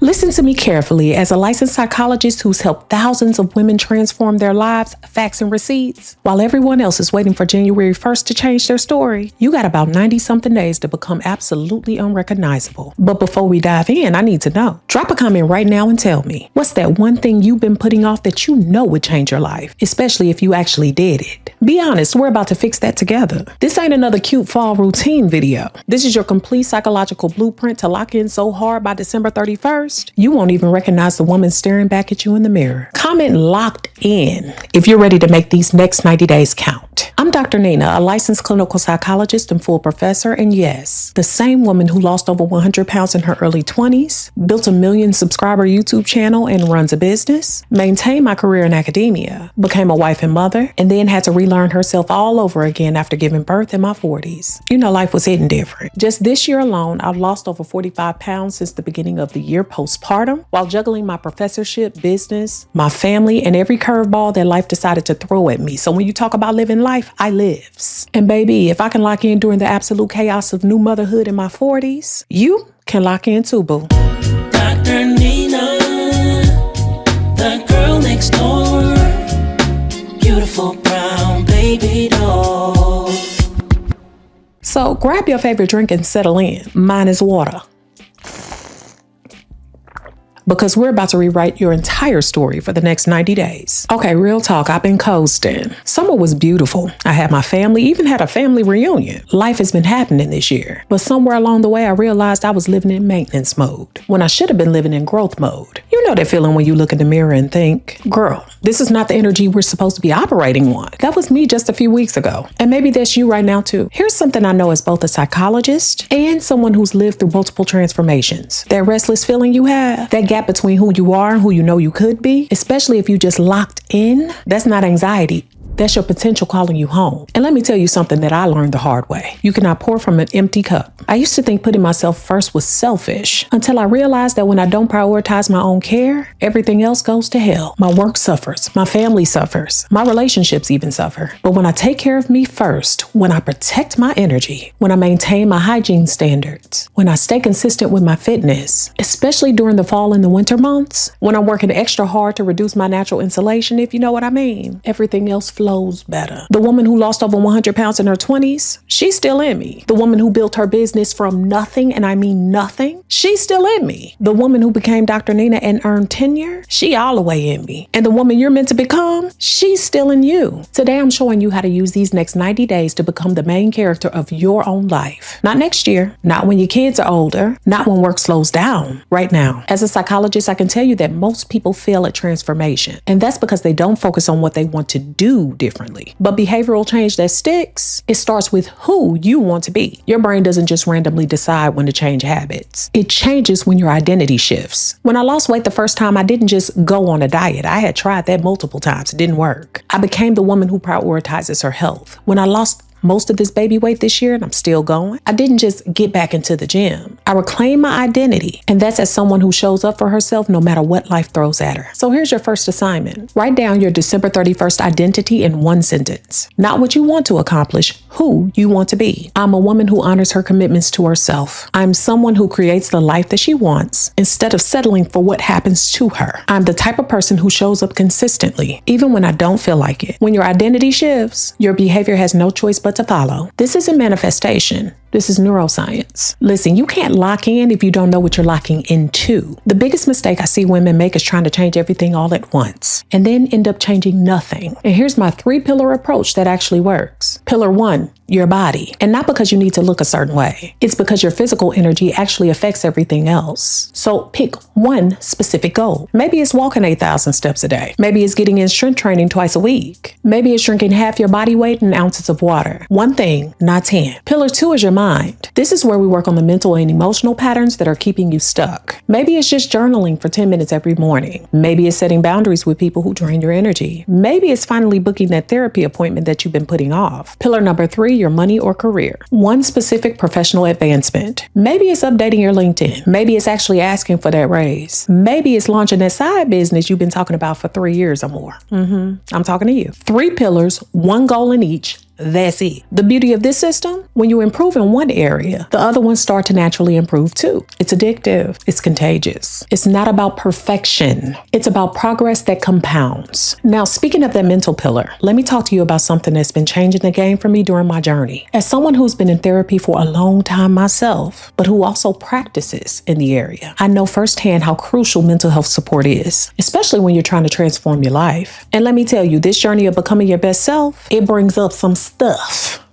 Listen to me carefully. As a licensed psychologist who's helped thousands of women transform their lives, facts and receipts, while everyone else is waiting for January 1st to change their story, you got about 90-something days to become absolutely unrecognizable. But before we dive in, I need to know. Drop a comment right now and tell me, what's that one thing you've been putting off that you know would change your life, especially if you actually did it? Be honest, we're about to fix that together. This ain't another cute fall routine video. This is your complete psychological blueprint to lock in so hard by December 31st, you won't even recognize the woman staring back at you in the mirror. Comment locked in if you're ready to make these next 90 days count. I'm Dr. Nina, a licensed clinical psychologist and full professor, and yes, the same woman who lost over 100 pounds in her early 20s, built a 1 million subscriber YouTube channel and runs a business, maintained my career in academia, became a wife and mother, and then had to relearn herself all over again after giving birth in my 40s. You know, life was hitting different. Just this year alone, I've lost over 45 pounds since the beginning of the year postpartum, while juggling my professorship, business, my family, and every curveball that life decided to throw at me. So when you talk about living life, I lives. And baby, if I can lock in during the absolute chaos of new motherhood in my 40s, you can lock in too, boo. Dr. Nina, the girl next door, beautiful brown baby doll. So grab your favorite drink and settle in. Mine is water. Because we're about to rewrite your entire story for the next 90 days. Okay, real talk, I've been coasting. Summer was beautiful. I had my family, even had a family reunion. Life has been happening this year. But somewhere along the way, I realized I was living in maintenance mode when I should have been living in growth mode. You know that feeling when you look in the mirror and think, girl, this is not the energy we're supposed to be operating on. That was me just a few weeks ago. And maybe that's you right now too. Here's something I know as both a psychologist and someone who's lived through multiple transformations. That restless feeling you have, that gap between who you are and who you know you could be, especially if you just locked in, that's not anxiety. That's your potential calling you home. And let me tell you something that I learned the hard way. You cannot pour from an empty cup. I used to think putting myself first was selfish until I realized that when I don't prioritize my own care, everything else goes to hell. My work suffers. My family suffers. My relationships even suffer. But when I take care of me first, when I protect my energy, when I maintain my hygiene standards, when I stay consistent with my fitness, especially during the fall and the winter months, when I'm working extra hard to reduce my natural insulation, if you know what I mean, everything else flows better. The woman who lost over 100 pounds in her 20s, she's still in me. The woman who built her business from nothing, and I mean nothing, she's still in me. The woman who became Dr. Nina and earned tenure, she all the way in me. And the woman you're meant to become, she's still in you. Today, I'm showing you how to use these next 90 days to become the main character of your own life. Not next year, not when your kids are older, not when work slows down, right now. As a psychologist, I can tell you that most people fail at transformation. And that's because they don't focus on what they want to do differently. But behavioral change that sticks, it starts with who you want to be. Your brain doesn't just randomly decide when to change habits. It changes when your identity shifts. When I lost weight the first time, I didn't just go on a diet. I had tried that multiple times. It didn't work. I became the woman who prioritizes her health. When I lost most of this baby weight this year, and I'm still going, I didn't just get back into the gym. I reclaimed my identity, and that's as someone who shows up for herself no matter what life throws at her. So here's your first assignment. Write down your December 31st identity in one sentence. Not what you want to accomplish, who you want to be. I'm a woman who honors her commitments to herself. I'm someone who creates the life that she wants instead of settling for what happens to her. I'm the type of person who shows up consistently, even when I don't feel like it. When your identity shifts, your behavior has no choice but to follow. This isn't manifestation. This is neuroscience. Listen, you can't lock in if you don't know what you're locking into. The biggest mistake I see women make is trying to change everything all at once and then end up changing nothing. And here's my 3-pillar approach that actually works. Pillar 1, your body. And not because you need to look a certain way. It's because your physical energy actually affects everything else. So pick one specific goal. Maybe it's walking 8,000 steps a day. Maybe it's getting in strength training twice a week. Maybe it's drinking half your body weight in ounces of water. One thing, not 10. Pillar 2 is your mind. This is where we work on the mental and emotional patterns that are keeping you stuck. Maybe it's just journaling for 10 minutes every morning. Maybe it's setting boundaries with people who drain your energy. Maybe it's finally booking that therapy appointment that you've been putting off. Pillar number 3, your money or career. One specific professional advancement. Maybe it's updating your LinkedIn. Maybe it's actually asking for that raise. Maybe it's launching that side business you've been talking about for 3 years or more. I'm talking to you. 3 pillars, 1 goal in each. That's it. The beauty of this system, when you improve in one area, the other ones start to naturally improve too. It's addictive. It's contagious. It's not about perfection. It's about progress that compounds. Now, speaking of that mental pillar, let me talk to you about something that's been changing the game for me during my journey. As someone who's been in therapy for a long time myself, but who also practices in the area, I know firsthand how crucial mental health support is, especially when you're trying to transform your life. And let me tell you, this journey of becoming your best self, it brings up some stuff.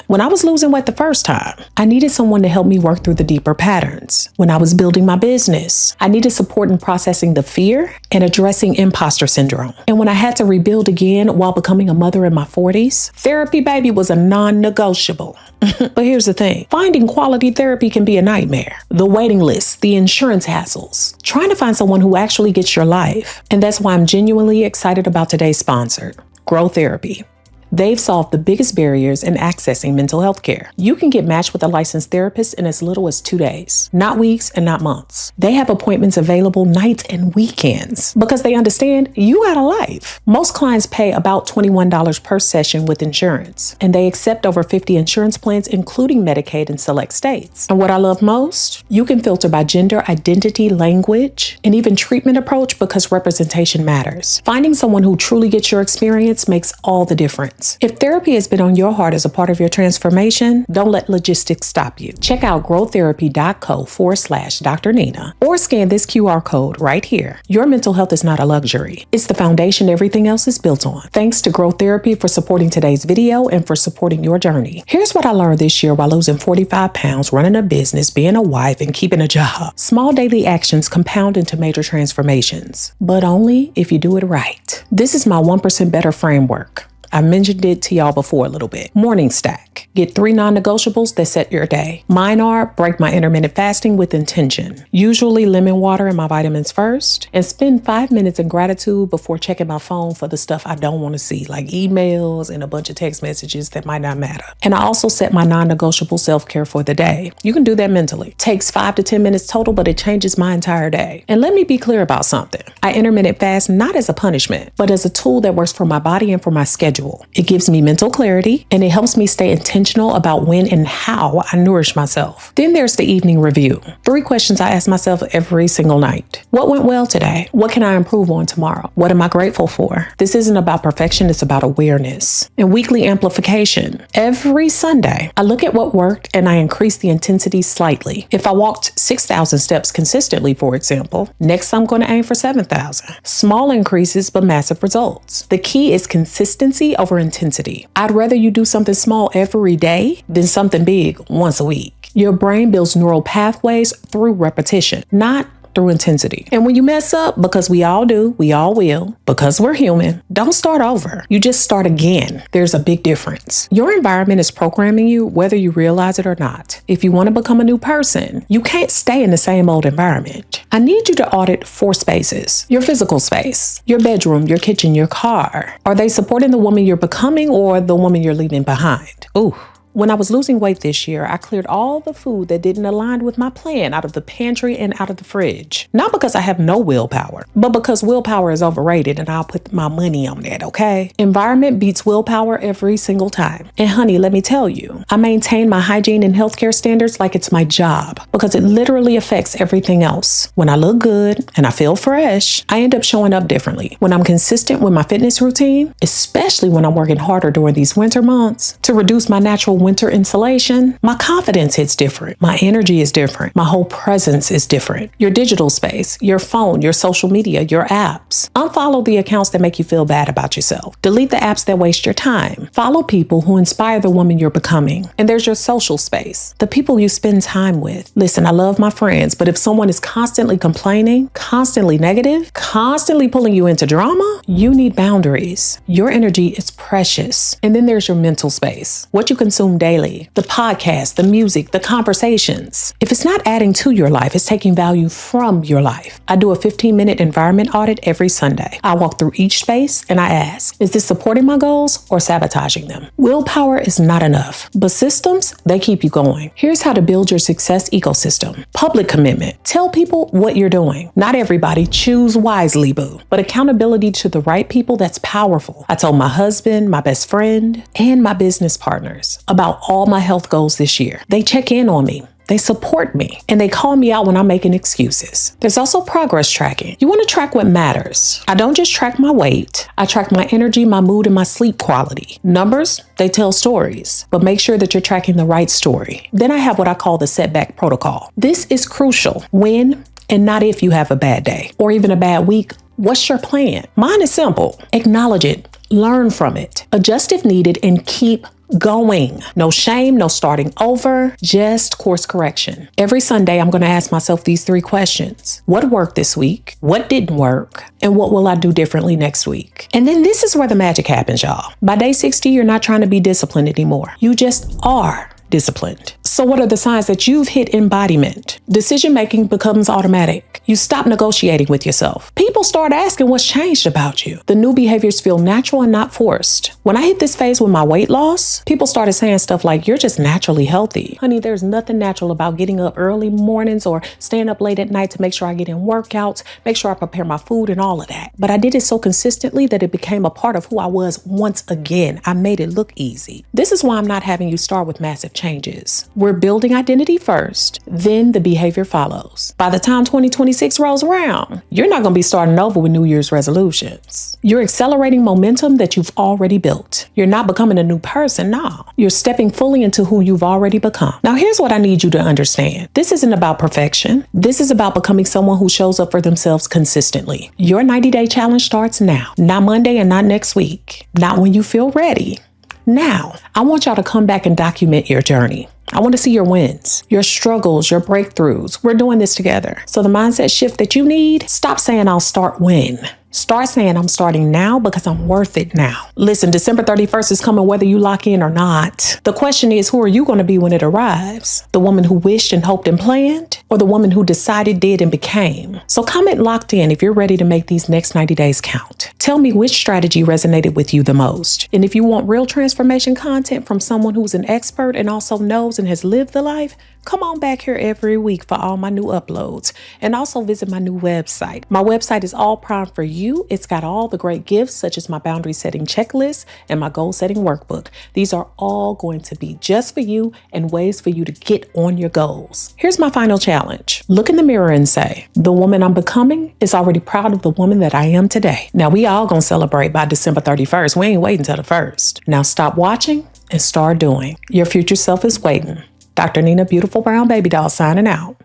When I was losing weight the first time, I needed someone to help me work through the deeper patterns. When I was building my business, I needed support in processing the fear and addressing imposter syndrome. And when I had to rebuild again while becoming a mother in my 40s, therapy, baby, was a non-negotiable. But here's the thing. Finding quality therapy can be a nightmare. The waiting lists, the insurance hassles, trying to find someone who actually gets your life. And that's why I'm genuinely excited about today's sponsor, Grow Therapy. They've solved the biggest barriers in accessing mental health care. You can get matched with a licensed therapist in as little as 2 days, not weeks and not months. They have appointments available nights and weekends because they understand you got a life. Most clients pay about $21 per session with insurance, and they accept over 50 insurance plans, including Medicaid in select states. And what I love most, you can filter by gender, identity, language, and even treatment approach because representation matters. Finding someone who truly gets your experience makes all the difference. If therapy has been on your heart as a part of your transformation, don't let logistics stop you. Check out growtherapy.co/drnina or scan this QR code right here. Your mental health is not a luxury. It's the foundation everything else is built on. Thanks to Grow Therapy for supporting today's video and for supporting your journey. Here's what I learned this year while losing 45 pounds, running a business, being a wife, and keeping a job. Small daily actions compound into major transformations, but only if you do it right. This is my 1% better framework. I mentioned it to y'all before a little bit. Morning stack. Get 3 non-negotiables that set your day. Mine are break my intermittent fasting with intention. Usually lemon water and my vitamins first. And spend 5 minutes in gratitude before checking my phone for the stuff I don't want to see, like emails and a bunch of text messages that might not matter. And I also set my non-negotiable self-care for the day. You can do that mentally. Takes 5 to 10 minutes total, but it changes my entire day. And let me be clear about something. I intermittent fast not as a punishment, but as a tool that works for my body and for my schedule. It gives me mental clarity and it helps me stay intentional about when and how I nourish myself. Then there's the evening review. 3 questions I ask myself every single night. What went well today? What can I improve on tomorrow? What am I grateful for? This isn't about perfection, it's about awareness. And weekly amplification. Every Sunday, I look at what worked and I increase the intensity slightly. If I walked 6,000 steps consistently, for example, next I'm going to aim for 7,000. Small increases, but massive results. The key is consistency over intensity. I'd rather you do something small every day than something big once a week. Your brain builds neural pathways through repetition, not through intensity. And when you mess up, because we all do, we all will, because we're human, don't start over. You just start again. There's a big difference. Your environment is programming you whether you realize it or not. If you want to become a new person, you can't stay in the same old environment. I need you to audit 4 spaces. Your physical space, your bedroom, your kitchen, your car. Are they supporting the woman you're becoming or the woman you're leaving behind? Ooh. When I was losing weight this year, I cleared all the food that didn't align with my plan out of the pantry and out of the fridge. Not because I have no willpower, but because willpower is overrated and I'll put my money on that, okay? Environment beats willpower every single time. And honey, let me tell you, I maintain my hygiene and healthcare standards like it's my job because it literally affects everything else. When I look good and I feel fresh, I end up showing up differently. When I'm consistent with my fitness routine, especially when I'm working harder during these winter months to reduce my natural winter insulation, my confidence hits different. My energy is different. My whole presence is different. Your digital space, your phone, your social media, your apps. Unfollow the accounts that make you feel bad about yourself. Delete the apps that waste your time. Follow people who inspire the woman you're becoming. And there's your social space, the people you spend time with. Listen, I love my friends, but if someone is constantly complaining, constantly negative, constantly pulling you into drama, you need boundaries. Your energy is precious. And then there's your mental space, what you consume consume daily, the podcast, the music, the conversations. If it's not adding to your life, it's taking value from your life. I do a 15-minute environment audit every Sunday. I walk through each space and I ask, is this supporting my goals or sabotaging them? Willpower is not enough, but systems, they keep you going. Here's how to build your success ecosystem. Public commitment. Tell people what you're doing. Not everybody, choose wisely, boo. But accountability to the right people, that's powerful. I told my husband, my best friend, and my business partners about all my health goals this year. They check in on me. They support me and they call me out when I'm making excuses. There's also progress tracking. You want to track what matters. I don't just track my weight. I track my energy, my mood, and my sleep quality. Numbers, they tell stories, but make sure that you're tracking the right story. Then I have what I call the setback protocol. This is crucial. When and not if you have a bad day or even a bad week. What's your plan? Mine is simple. Acknowledge it, learn from it, adjust if needed, and keep going. No shame, no starting over, just course correction. Every Sunday, I'm going to ask myself these 3 questions. What worked this week? What didn't work? And what will I do differently next week? And then this is where the magic happens, y'all. By day 60, you're not trying to be disciplined anymore. You just are disciplined. So what are the signs that you've hit embodiment? Decision-making becomes automatic. You stop negotiating with yourself. People start asking what's changed about you. The new behaviors feel natural and not forced. When I hit this phase with my weight loss, people started saying stuff like, you're just naturally healthy. Honey, there's nothing natural about getting up early mornings or staying up late at night to make sure I get in workouts, make sure I prepare my food and all of that. But I did it so consistently that it became a part of who I was once again. I made it look easy. This is why I'm not having you start with massive changes. We're building identity first, then the behavior follows. By the time 2026 rolls around, you're not going to be starting over with New Year's resolutions. You're accelerating momentum that you've already built. You're not becoming a new person, no. You're stepping fully into who you've already become. Now, here's what I need you to understand. This isn't about perfection. This is about becoming someone who shows up for themselves consistently. Your 90-day challenge starts now, not Monday and not next week, not when you feel ready. Now, I want y'all to come back and document your journey. I want to see your wins, your struggles, your breakthroughs. We're doing this together. So the mindset shift that you need, stop saying I'll start when. Start saying I'm starting now because I'm worth it now. Listen, December 31st is coming whether you lock in or not. The question is, who are you going to be when it arrives? The woman who wished and hoped and planned, or the woman who decided, did, and became? So comment locked in if you're ready to make these next 90 days count. Tell me which strategy resonated with you the most. And if you want real transformation content from someone who's an expert and also knows and has lived the life, come on back here every week for all my new uploads. And also visit my new website. My website is all primed for you. It's got all the great gifts such as my boundary setting checklist and my goal setting workbook. These are all going to be just for you and ways for you to get on your goals. Here's my final challenge. Look in the mirror and say, the woman I'm becoming is already proud of the woman that I am today. Now we all gonna celebrate by December 31st. We ain't waiting till the 1st. Now stop watching and start doing. Your future self is waiting. Dr. Nina, Beautiful Brown Baby Doll signing out.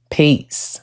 Peace.